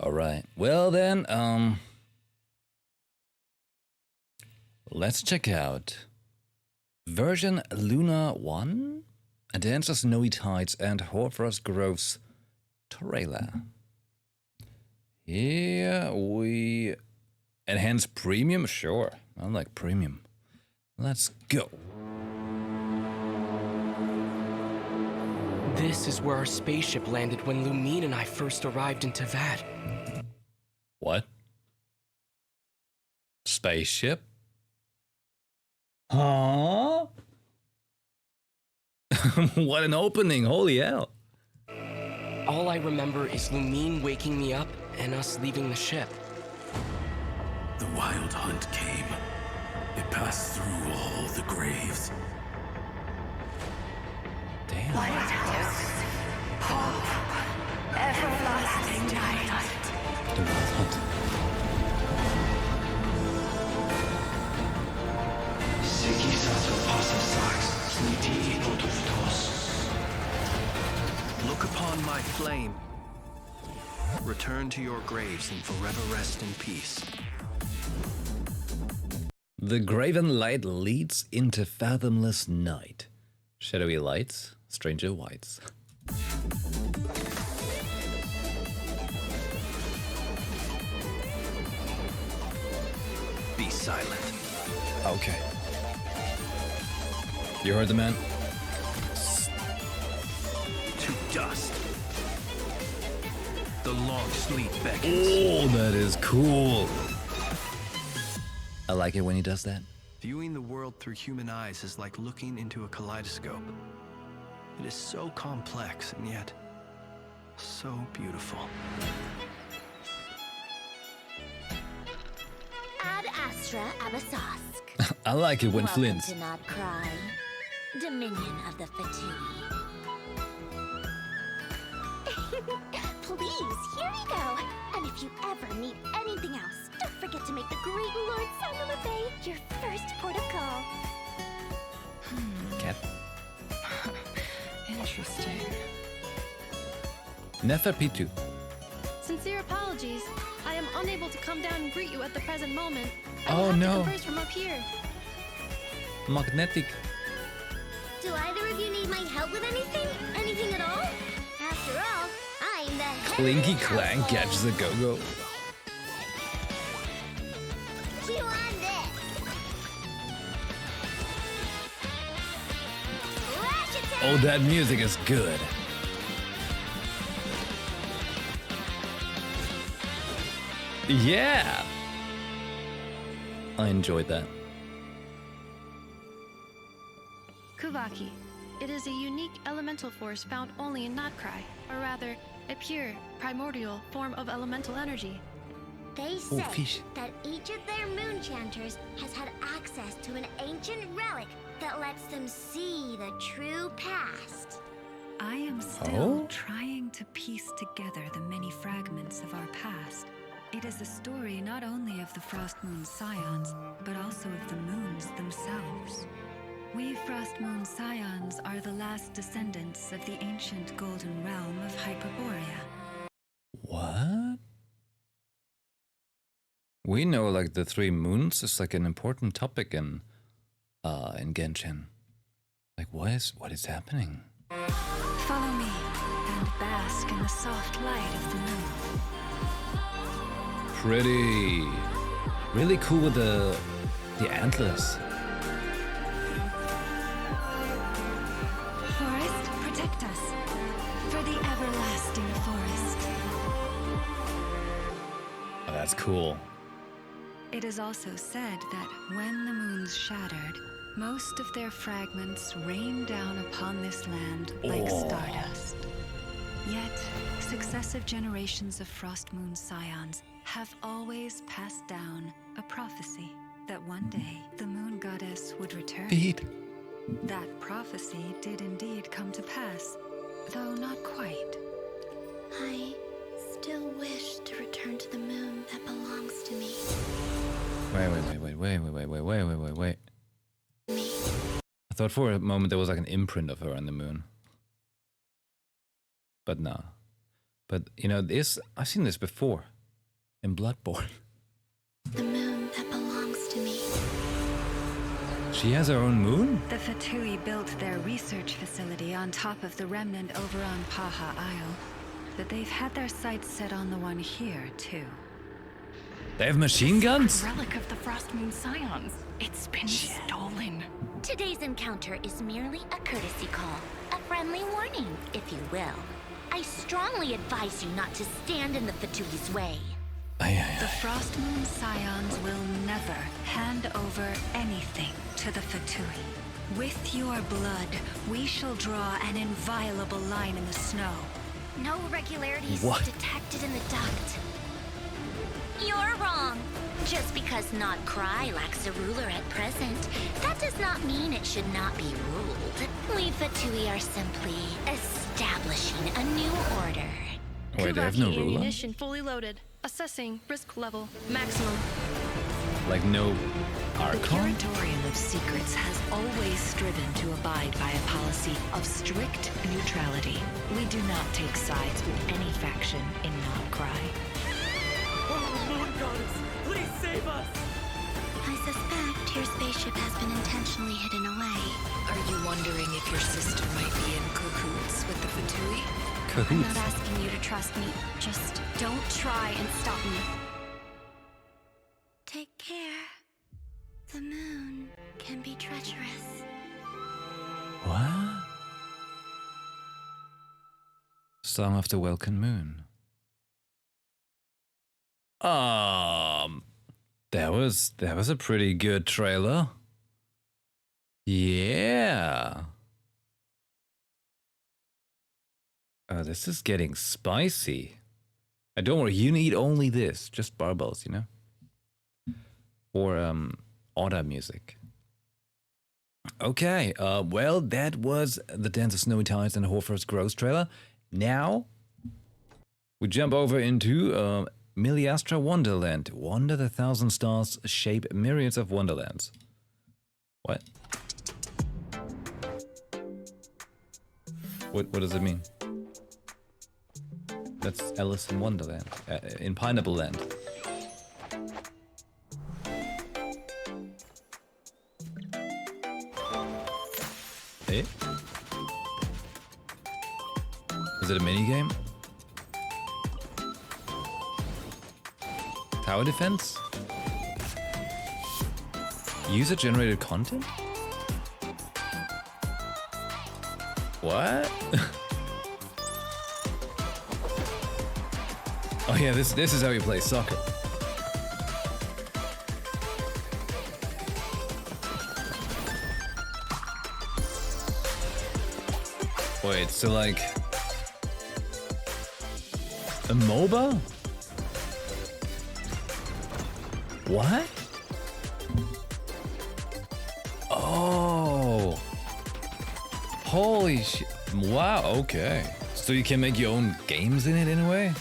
Alright, well then, let's check out version Luna 1, A Dance of Snowy Tides and Hoarfrost Grove's trailer. Here we... Enhanced premium? Sure, I like premium. Let's go. This is where our spaceship landed when Lumine and I first arrived in Teyvat. What? Spaceship? Huh? What an opening, holy hell. All I remember is Lumine waking me up and us leaving the ship. The wild hunt came. It passed through all the graves. Damn. Hope, everlasting night. The wild hunt. Look upon my flame. Return to your graves and forever rest in peace. The graven light leads into fathomless night. Shadowy lights, stranger whites. Be silent. Okay. You heard the man? To dust. The long sleep beckons. Oh, that is cool. I like it when he does that. Viewing the world through human eyes is like looking into a kaleidoscope. It is so complex and yet so beautiful. Ad Astra Abasask. I like it when Welcome Flynn's. to not Krai, Dominion of the Fatigue. Please, here you go. And if you ever need anything else, don't forget to make the great Lord Saint your first port of call. Cat. Interesting. Neferpitu. Sincere apologies. I am unable to come down and greet you at the present moment. I Oh, will have no. to converse from up here. Magnetic. Do either of you need my help with anything? Anything at all? After all, I'm the head of Clinky the Clang household. catches a go-go. Chew on this. Lash attack. Oh, that music is good. Yeah! I enjoyed that. Kuvaki. It is a unique elemental force found only in Not-Krai, or rather, a pure, primordial form of elemental energy. They say fish. that each of their moon chanters has had access to an ancient relic that lets them see the true past. I am still Oh? trying to piece together the many fragments of our past. It is a story not only of the Frost Moon Scions, but also of the moons themselves. We Frost Moon Scions are the last descendants of the ancient golden realm of Hyperborea. What? We know like the three moons is like an important topic in Genshin. Like what is happening? Follow me and bask in the soft light of the moon. Pretty. Really cool with the antlers. Forest, protect us. For the everlasting forest. Oh, that's cool. It is also said that when the moons shattered, most of their fragments rained down upon this land like Oh. stardust. Yet, successive generations of Frost Moon Scions have always passed down a prophecy that one day the moon goddess would return. Feet. That prophecy did indeed come to pass, though not quite. I still wish to return to the moon that belongs to me. Wait. Me. I thought for a moment there was like an imprint of her on the moon. But no. But, you know, I've seen this before in Bloodborne. The moon that belongs to me. She has her own moon? The Fatui built their research facility on top of the remnant over on Paha Isle, but they've had their sights set on the one here, too. They have machine guns? Relic of the Frost Moon Scions. It's been stolen. Today's encounter is merely a courtesy call. A friendly warning, if you will. I strongly advise you not to stand in the Fatui's way. The Frost Moon Scions will never hand over anything to the Fatui. With your blood, we shall draw an inviolable line in the snow. No irregularities What? detected in the duct. You're wrong. Just because Nod Krai lacks a ruler at present, that does not mean it should not be ruled. We Fatui are simply establishing a new order. Wait, they have no Kuvaki ruler? ammunition fully loaded. Assessing risk level maximum. Like no The Archon? Curatorium of Secrets has always striven to abide by a policy of strict neutrality. We do not take sides with any faction in Nod Krai. I suspect your spaceship has been intentionally hidden away. Are you wondering if your sister might be in cahoots with the Fatui? I'm Cahoots. not asking you to trust me. Just don't try and stop me. Take care. The moon can be treacherous. What? Song of the Welkin Moon. That was a pretty good trailer. Yeah. Oh, this is getting spicy. Don't worry, you need only this, just barbells, you know? Or Oda music. Okay, well, that was the Dance of Snowy Tides and Horford's Gross trailer. Now, we jump over into Miliastra Wonderland. Wander the thousand stars, shape myriads of wonderlands. What? What does it mean? That's Alice in Wonderland. In Pineapple Land. Eh? Is it a minigame? Tower defense? User-generated content? What? Oh yeah, this is how you play soccer. Wait, so like a MOBA? What? Oh. Holy shit. Wow, okay. So you can make your own games in it in a way?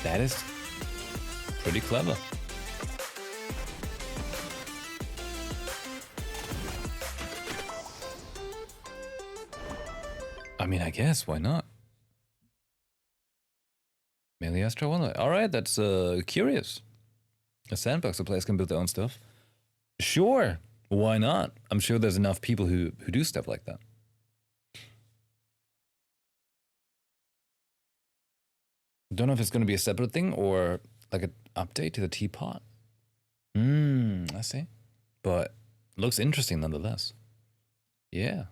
That is pretty clever. I mean, I guess, why not? Miliastra Wonderland. Alright, that's curious. A sandbox, a place can build their own stuff. Sure, why not? I'm sure there's enough people who do stuff like that. Don't know if it's going to be a separate thing or like an update to the teapot. I see. But looks interesting nonetheless. Yeah.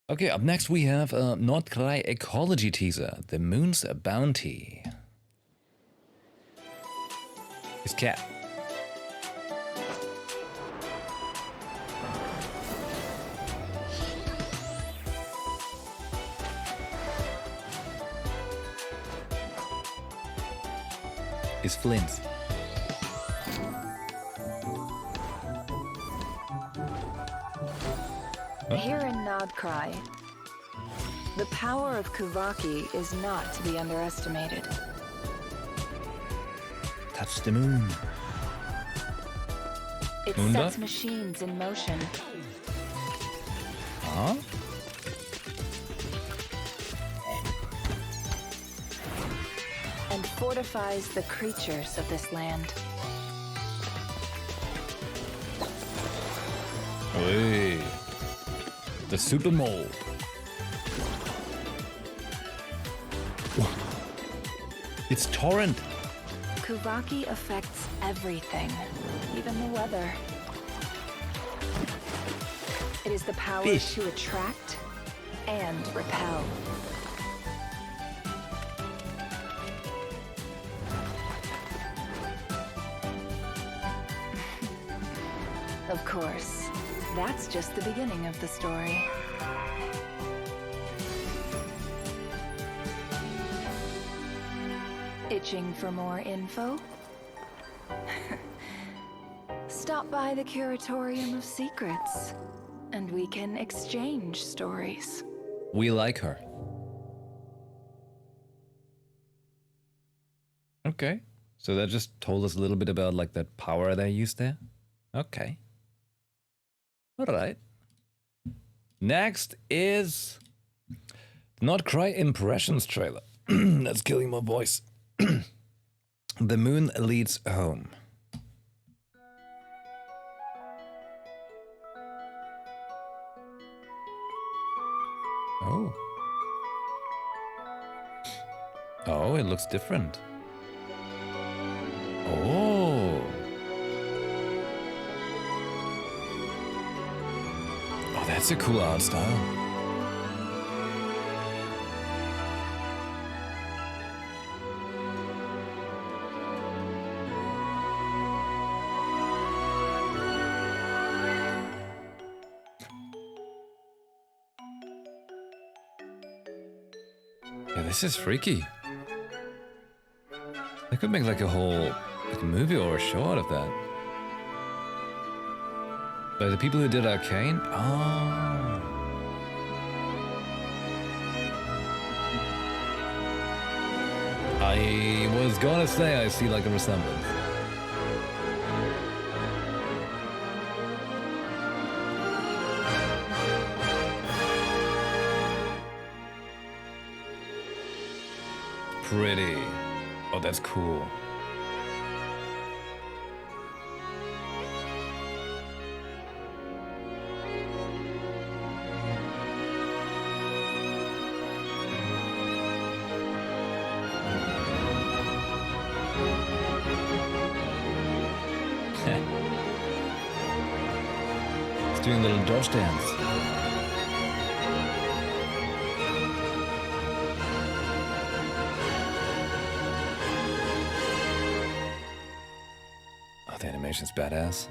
Okay, up next we have Nod Krai Ecology Teaser, The Moon's Bounty. His cat. Is Flint. Here in Nod Krai, the power of Kuvaki is not to be underestimated. Touch the moon. It Moonda? sets machines in motion. Huh? fortifies the creatures of this land. Hey, the super mole. It's torrent. Kuvaki affects everything, even the weather. It is the power Fish. to attract and repel. Of course, that's just the beginning of the story. Itching for more info? Stop by the Curatorium of Secrets, and we can exchange stories. We like her. Okay. So that just told us a little bit about like that power they used there. Okay. All right. Next is Not Cry Impressions trailer. That's killing my voice. The moon leads home. Oh. Oh, it looks different. Oh. Oh, that's a cool art style. Yeah, this is freaky. They could make like a whole movie or a show out of that. By the people who did Arcane? Oh. I was gonna say I see like a resemblance. Pretty. Oh, that's cool. It's doing a little Josh dance. Oh, the animation's badass.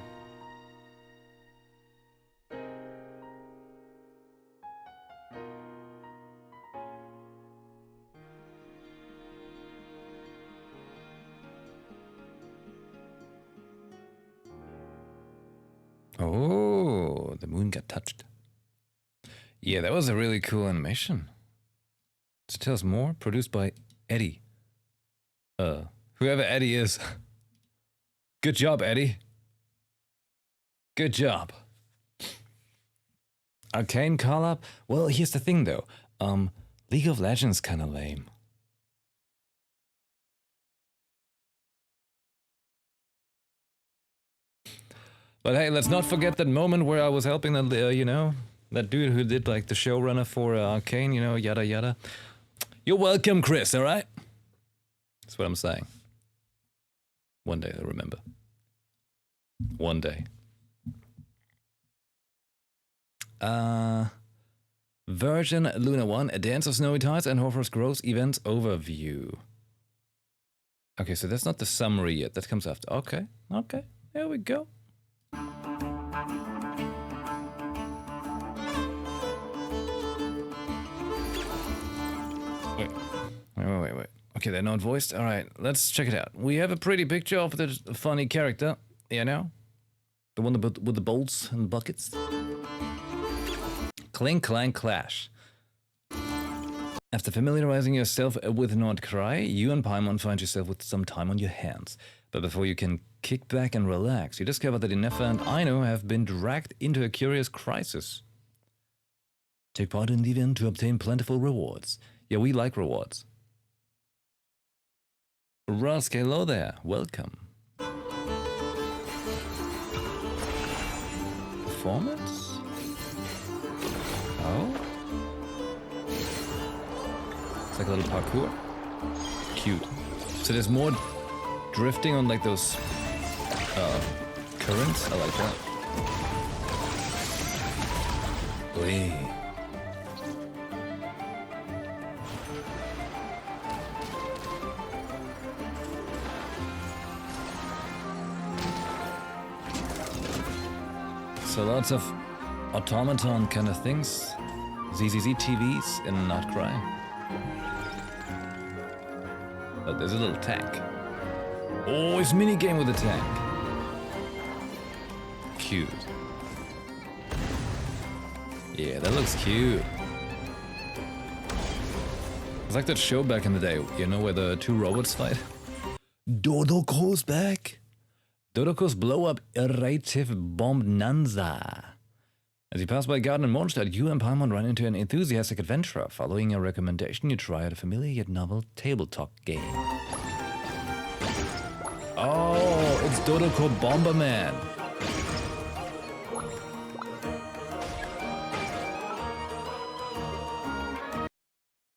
Oh, the moon got touched. Yeah, that was a really cool animation. To tell us more, produced by Eddie. Whoever Eddie is. Good job, Eddie. Good job. Arcane call-up? Well, here's the thing though. League of Legends kinda lame. But hey, let's not forget that moment where I was helping that, you know, that dude who did like the showrunner for Arcane, you know, yada yada. You're welcome, Chris, alright? That's what I'm saying. One day they'll remember. One day. Version Luna 1, A Dance of Snowy Tides and Horford's Growth Events Overview. Okay, so that's not the summary yet. That comes after. Okay, okay. There we go. Wait. Okay, they're not voiced. All right, let's check it out. We have a pretty picture of the funny character, you know? The one with the bolts and buckets. Clink, clank, clash. After familiarizing yourself with Not Cry, you and Paimon find yourself with some time on your hands. But before you can kick back and relax, you discover that Inefa and Aino have been dragged into a curious crisis. Take part in the event to obtain plentiful rewards. Yeah, we like rewards. Rusk, hello there. Welcome. Performance? Oh? It's like a little parkour. Cute. So there's more drifting on like those currents. I like that. Wee. So lots of automaton kind of things. ZZZ TVs in Not Cry. But there's a little tank. Oh, it's minigame with a tank. Cute. Yeah, that looks cute. It's like that show back in the day, you know, where the two robots fight? Dodoko's back! Dodoko's blow-up iterative bonanza. As you pass by a garden in Mondstadt, you and Paimon run into an enthusiastic adventurer. Following a recommendation, you try out a familiar yet novel tabletop game. Oh, it's Dodoko Bomberman.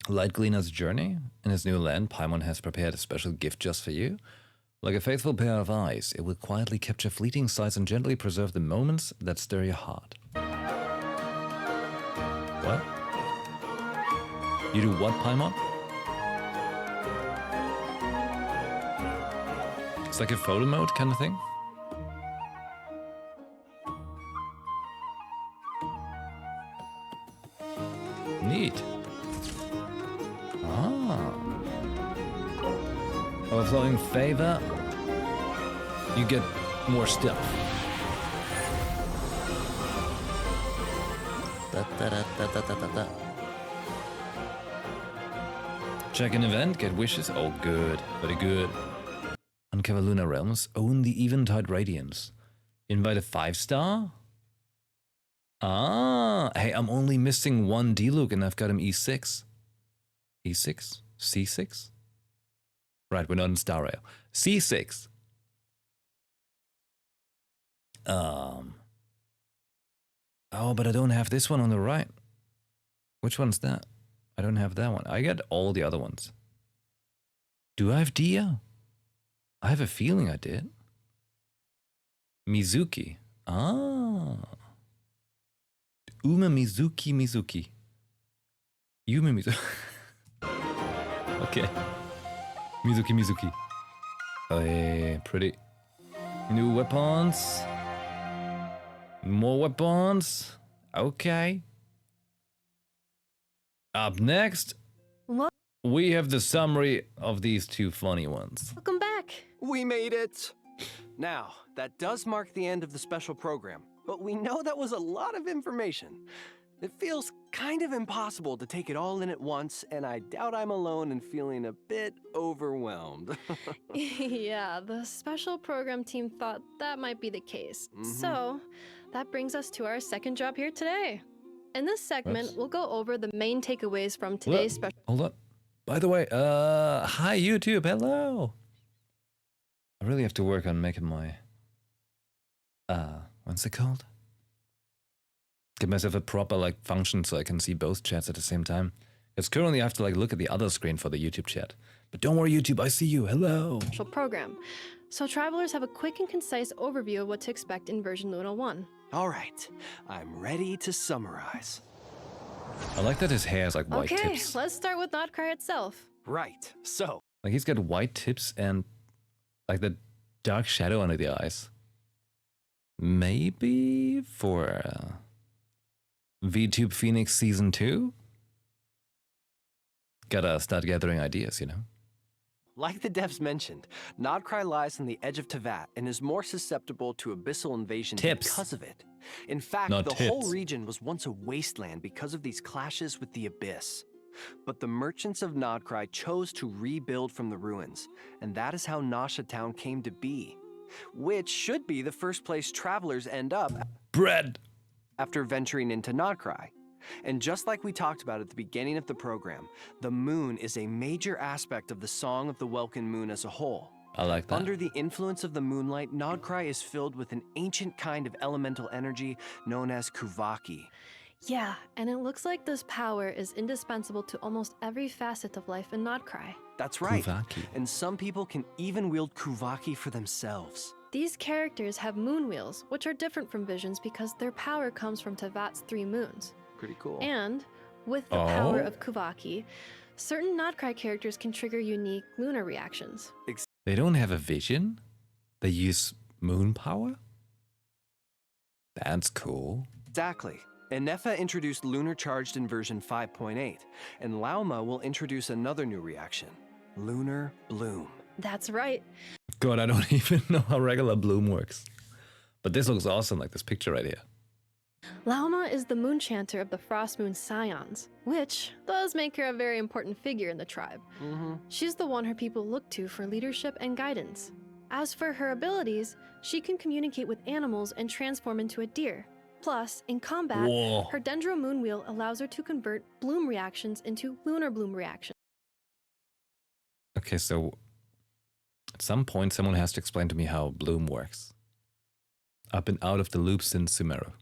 Light Gleaner's journey? In his new land, Paimon has prepared a special gift just for you. Like a faithful pair of eyes, it will quietly capture fleeting sights and gently preserve the moments that stir your heart. What? You do what, Paimon? It's like a photo mode kind of thing? Neat. Ah. Overflowing favor. You get more stuff. Check an event, get wishes. Oh, good. Very good. Uncover Lunar Realms. Own the Eventide Radiance. Invite a 5-star? Ah. Hey, I'm only missing one D-Luke and I've got him E6. E6? C6? Right, we're not in Star Rail. C6. Oh, but I don't have this one on the right. Which one's that? I don't have that one. I get all the other ones. Do I have Dia? I have a feeling I did. Mizuki. Ah. Uma Mizuki. Yuma Mizuki. Okay. Mizuki. Oh, yeah, pretty. New weapons. More weapons. Okay. Up next, what? We have the summary of these two funny ones. Welcome back. We made it. Now, that does mark the end of the special program, but we know that was a lot of information. It feels kind of impossible to take it all in at once, and I doubt I'm alone in feeling a bit overwhelmed. Yeah, the special program team thought that might be the case. So, that brings us to our second job here today. In this segment, we'll go over the main takeaways from today's special. Hold on. By the way, hi YouTube, hello. I really have to work on making my, what's it called? Give myself a proper like function so I can see both chats at the same time. Because currently I have to like look at the other screen for the YouTube chat. But don't worry YouTube, I see you, hello. Special program. So travelers have a quick and concise overview of what to expect in version Luna 1. All right, I'm ready to summarize. I like that his hair is like white tips. Okay, let's start with Not Cry itself. Right, so. Like he's got white tips and like the dark shadow under the eyes. Maybe for YuPhoenix Season 2? Gotta start gathering ideas, you know? Like the devs mentioned, Not Cry lies on the edge of Teyvat and is more susceptible to abyssal invasion because of it. In fact, whole region was once a wasteland because of these clashes with the Abyss. But the merchants of Not Cry chose to rebuild from the ruins, and that is how Nasha Town came to be, which should be the first place travelers end up bread after venturing into Not Cry. And just like we talked about at the beginning of the program, the moon is a major aspect of the Song of the Welkin Moon as a whole. I like that. Under the influence of the moonlight, Nodkrai is filled with an ancient kind of elemental energy known as Kuvaki. Yeah, and it looks like this power is indispensable to almost every facet of life in Nodkrai. That's right. Kuvaki. And some people can even wield Kuvaki for themselves. These characters have moon wheels, which are different from visions because their power comes from Tevat's 3 moons. Pretty cool. And with the power of Kuvaki, certain Nodkrai characters can trigger unique lunar reactions. They don't have a vision? They use moon power? That's cool. Exactly. Enefa introduced Lunar Charged in version 5.8, and Lauma will introduce another new reaction, Lunar Bloom. That's right. God, I don't even know how regular bloom works. But this looks awesome, like this picture right here. Lauma is the moon chanter of the Frost Moon Scions, which does make her a very important figure in the tribe. She's the one her people look to for leadership and guidance. As for her abilities, she can communicate with animals and transform into a deer. Plus, in combat, her Dendro Moon Wheel allows her to convert bloom reactions into lunar bloom reactions. Okay, so at some point someone has to explain to me how bloom works. I've been out of the loop since Sumeru.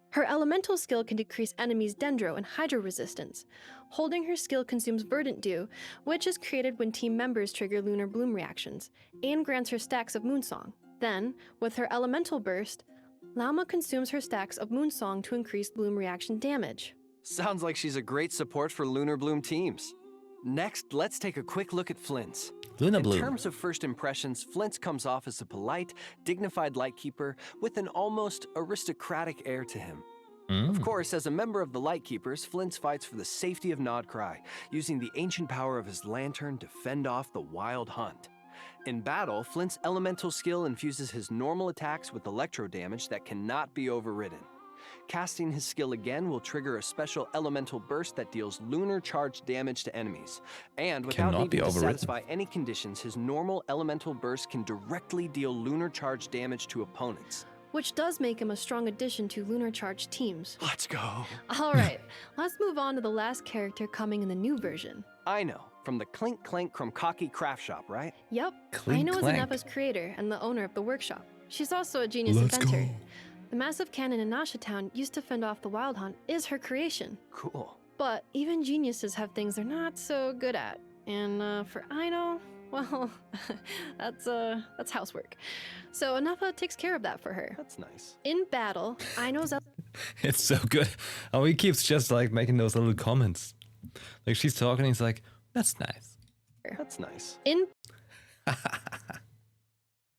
Her elemental skill can decrease enemies' dendro and hydro resistance. Holding her skill consumes verdant dew, which is created when team members trigger lunar bloom reactions, and grants her stacks of moonsong. Then, with her elemental burst, Lauma consumes her stacks of moonsong to increase bloom reaction damage. Sounds like she's a great support for Lunar Bloom teams. Next, let's take a quick look at Flint's. In terms of first impressions, Flint's comes off as a polite, dignified Lightkeeper with an almost aristocratic air to him. Of course, as a member of the Lightkeepers, Flint's fights for the safety of Nodkrai, using the ancient power of his lantern to fend off the wild hunt. In battle, Flint's elemental skill infuses his normal attacks with electro damage that cannot be overridden. Casting his skill again will trigger a special elemental burst that deals lunar charge damage to enemies. And without needing to satisfy any conditions, his normal elemental burst can directly deal lunar charge damage to opponents. Which does make him a strong addition to lunar charge teams. Let's go. Alright, let's move on to the last character coming in the new version. I know, from the Clink Clank Kromkaki craft shop, right? Yep, Clink Aino is Clank. Enefa's creator and the owner of the workshop. She's also a genius inventor. The massive cannon in Nasha Town used to fend off the wild hunt is her creation. Cool. But even geniuses have things they're not so good at. And for Aino, well, that's housework. So Enefa takes care of that for her. That's nice. In battle, Aino's It's so good. Oh, he keeps just like making those little comments. Like she's talking, he's like, that's nice. That's nice. In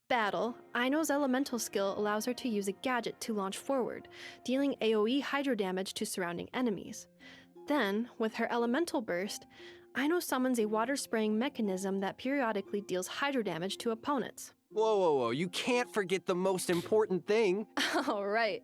battle, Aino's elemental skill allows her to use a gadget to launch forward, dealing AoE hydro damage to surrounding enemies. Then, with her elemental burst, Aino summons a water-spraying mechanism that periodically deals hydro damage to opponents. Whoa, whoa, whoa, you can't forget the most important thing. All right.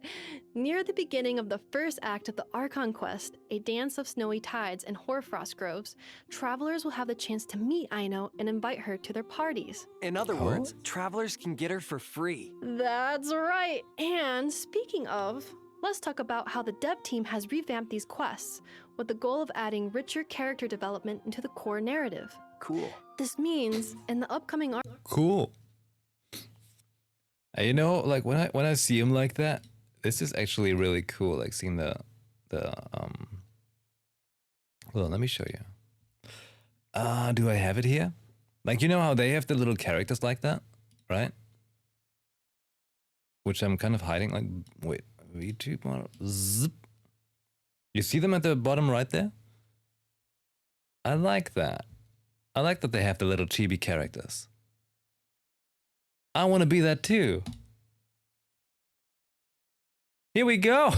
Near the beginning of the first act of the Archon quest, A Dance of Snowy Tides and Hoarfrost Groves, travelers will have the chance to meet Aino and invite her to their parties. In other words, travelers can get her for free. That's right. And speaking of, let's talk about how the dev team has revamped these quests with the goal of adding richer character development into the core narrative. Cool. This means in the upcoming Cool. You know, like when I see him like that, this is actually really cool. Like seeing the well, let me show you. Do I have it here? Like, you know how they have the little characters like that, right? Which I'm kind of hiding. Like, wait, VTuber, zip. You see them at the bottom right there? I like that. I like that they have the little chibi characters. I want to be that too. Here we go.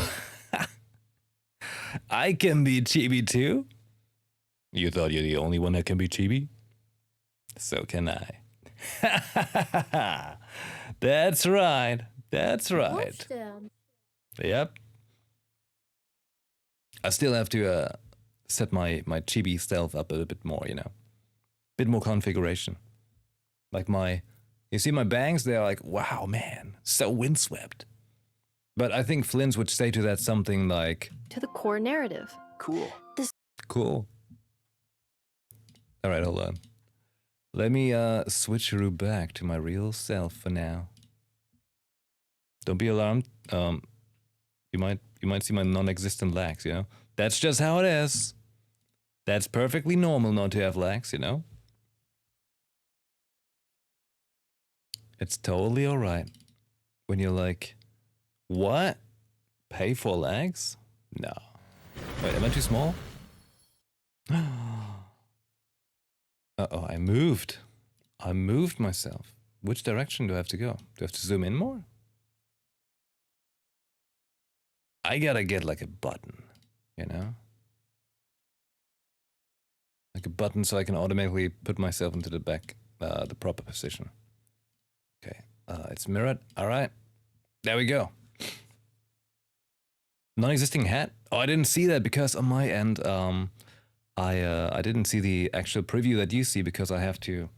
I can be chibi too. You thought you're the only one that can be chibi? So can I. That's right. That's right. Yep. I still have to set my chibi stealth up a bit more, you know. Bit more configuration. Like you see my bangs, they're like, wow, man, so windswept. But I think Flint's would say to that something like... To the core narrative. Cool. Cool. Alright, hold on. Let me switcheroo back to my real self for now. Don't be alarmed. You might see my non-existent lags, you know? That's just how it is. That's perfectly normal not to have lags, you know? It's totally alright. When you're like, what? Pay for lags? No. Wait, am I too small? Uh-oh, I moved. I moved myself. Which direction do I have to go? Do I have to zoom in more? I gotta get like a button, you know? Like a button so I can automatically put myself into the back, the proper position. Okay, it's mirrored. All right, there we go. Non-existing hat. Oh, I didn't see that because on my end, I didn't see the actual preview that you see because I have to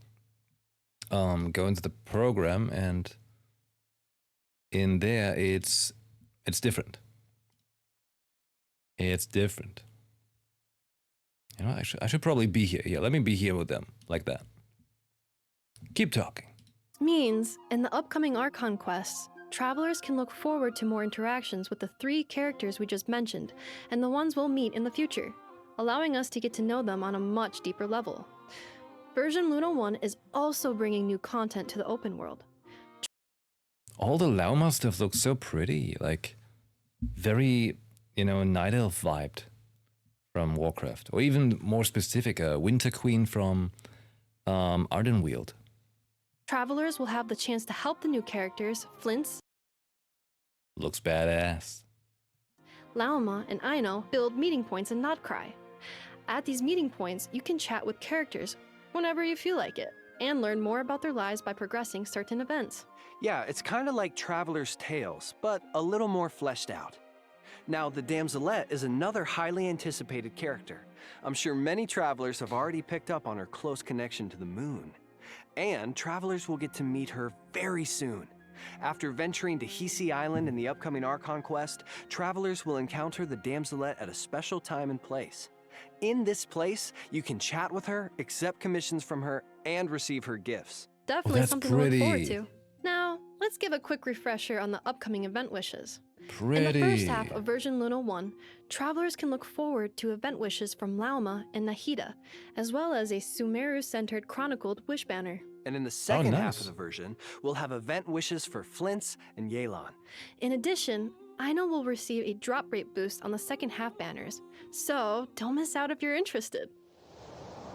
go into the program, and in there it's different. It's different. You know, I should probably be here. Yeah, let me be here with them like that. Keep talking. Means in the upcoming Archon quests, travelers can look forward to more interactions with the 3 characters we just mentioned and the ones we'll meet in the future, allowing us to get to know them on a much deeper level. Version Luna 1 is also bringing new content to the open world. All the Lauma stuff looks so pretty, like very, you know, Night Elf vibed from Warcraft, or even more specific, a Winter Queen from Ardenweald. Travelers will have the chance to help the new characters, FRITZ, Looks badass. Lauma, and Aino build meeting points in Krai. At these meeting points, you can chat with characters whenever you feel like it, and learn more about their lives by progressing certain events. Yeah, it's kind of like Traveler's Tales, but a little more fleshed out. Now, the Damselette is another highly anticipated character. I'm sure many travelers have already picked up on her close connection to the moon. And travelers will get to meet her very soon. After venturing to Hisi Island in the upcoming Archon quest, travelers will encounter the Damselette at a special time and place. In this place, you can chat with her, accept commissions from her, and receive her gifts. Definitely something to look forward to. Now, let's give a quick refresher on the upcoming event wishes. In the first half of version Luna 1, travelers can look forward to event wishes from Lauma and Nahida, as well as a Sumeru-centered chronicled wish banner. And in the second half of the version, we'll have event wishes for Flint's and Yelan. In addition, Aino will receive a drop rate boost on the second half banners, so don't miss out if you're interested.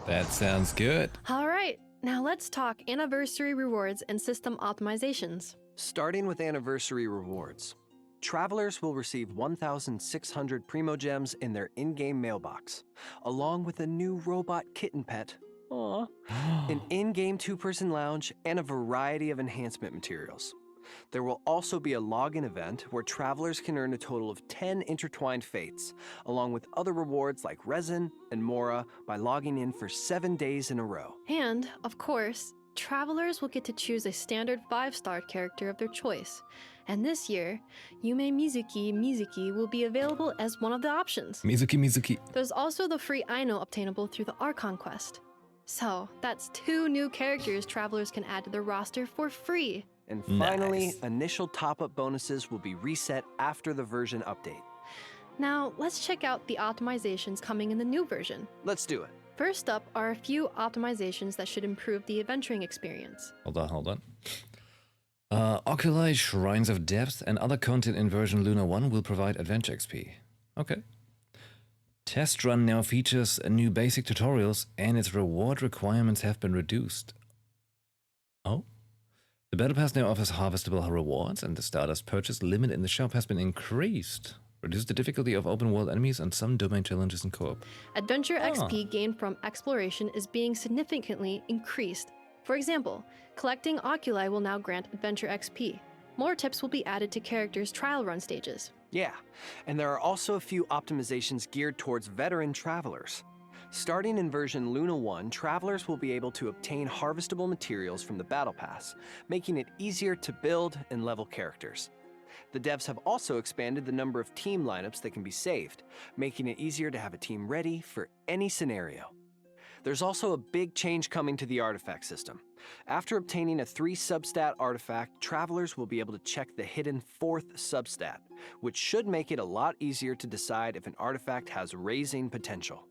That sounds good. All right, now let's talk anniversary rewards and system optimizations. Starting with anniversary rewards. Travelers will receive 1,600 Primo Gems in their in-game mailbox, along with a new robot kitten pet, an in-game 2-person lounge, and a variety of enhancement materials. There will also be a login event where travelers can earn a total of 10 intertwined fates, along with other rewards like resin and mora by logging in for 7 days in a row. And, of course, travelers will get to choose a standard 5-star character of their choice. And this year, Yume Mizuki will be available as one of the options. Mizuki. There's also the free Aino obtainable through the Archon quest. So, that's 2 new characters travelers can add to their roster for free. And finally, initial top-up bonuses will be reset after the version update. Now, let's check out the optimizations coming in the new version. Let's do it. First up are a few optimizations that should improve the adventuring experience. Hold on. Oculi, Shrines of Depth, and other content in version Luna 1 will provide adventure XP. Okay. Test Run now features new basic tutorials, and its reward requirements have been reduced. Oh? The Battle Pass now offers harvestable rewards, and the Stardust purchase limit in the shop has been increased. Reduce the difficulty of open world enemies and some domain challenges in co-op. Adventure XP gained from exploration is being significantly increased. For example, collecting Oculi will now grant adventure XP. More tips will be added to characters' trial run stages. Yeah, and there are also a few optimizations geared towards veteran travelers. Starting in version Luna 1, travelers will be able to obtain harvestable materials from the Battle Pass, making it easier to build and level characters. The devs have also expanded the number of team lineups that can be saved, making it easier to have a team ready for any scenario. There's also a big change coming to the artifact system. After obtaining a 3 substat artifact, travelers will be able to check the hidden 4th substat, which should make it a lot easier to decide if an artifact has raising potential.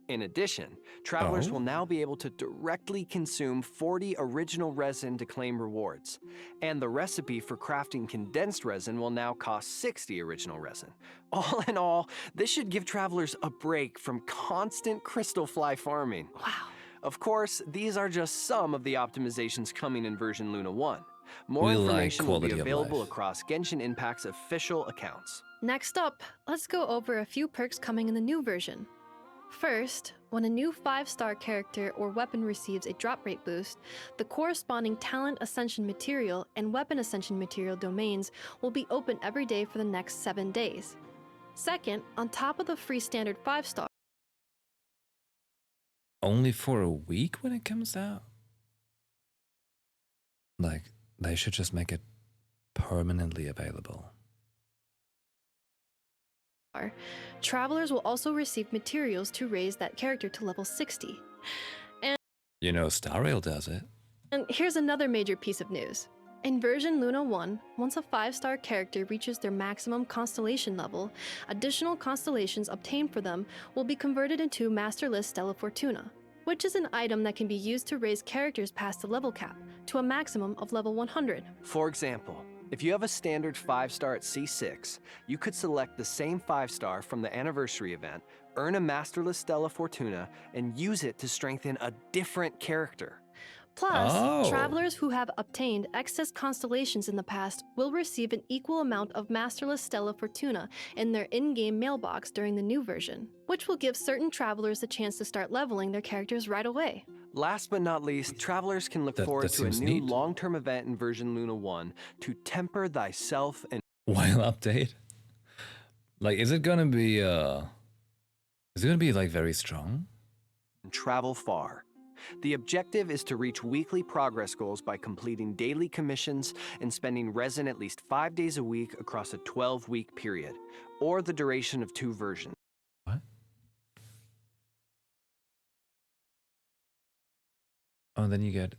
In addition, travelers will now be able to directly consume 40 original resin to claim rewards. And the recipe for crafting condensed resin will now cost 60 original resin. All in all, this should give travelers a break from constant crystal fly farming. Wow. Of course, these are just some of the optimizations coming in version Luna 1. More information will be available across Genshin Impact's official accounts. Next up, let's go over a few perks coming in the new version. First, when a new 5-star character or weapon receives a drop rate boost, the corresponding talent ascension material and weapon ascension material domains will be open every day for the next 7 days. Second, on top of the free standard 5-star, only for a week when it comes out? Like, they should just make it permanently available. Travelers will also receive materials to raise that character to level 60. And you know, Star Rail does it. And here's another major piece of news. In version Luna 1, once a 5-star character reaches their maximum constellation level, additional constellations obtained for them will be converted into Master List Stella Fortuna, which is an item that can be used to raise characters past the level cap to a maximum of level 100. For example, if you have a standard 5-star at C6, you could select the same 5-star from the anniversary event, earn a Masterless Stella Fortuna, and use it to strengthen a different character. Plus, travelers who have obtained excess constellations in the past will receive an equal amount of Masterless Stella Fortuna in their in-game mailbox during the new version, which will give certain travelers the chance to start leveling their characters right away. Last but not least, travelers can look forward to a new long-term event in version Luna 1 to temper thyself and... While update? Like, is it gonna be, like, very strong? Travel far. The objective is to reach weekly progress goals by completing daily commissions and spending resin at least 5 days a week across a 12-week period, or the duration of 2 versions. What? Oh, then you get...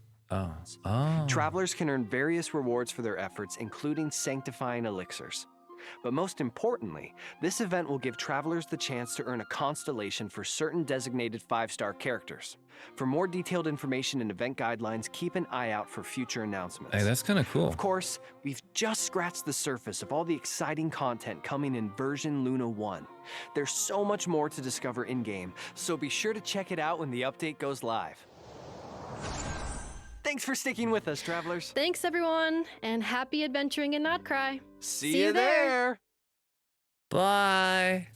Travelers can earn various rewards for their efforts, including sanctifying elixirs. But most importantly, this event will give travelers the chance to earn a constellation for certain designated 5-star characters. For more detailed information and event guidelines, keep an eye out for future announcements. Hey, that's kind of cool. Of course, we've just scratched the surface of all the exciting content coming in version Luna 1. There's so much more to discover in-game, so be sure to check it out when the update goes live. Thanks for sticking with us, travelers. Thanks, everyone, and happy adventuring in Not Cry. See you there. Bye.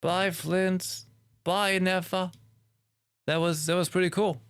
Bye, Flint. Bye, Nefa. That was pretty cool.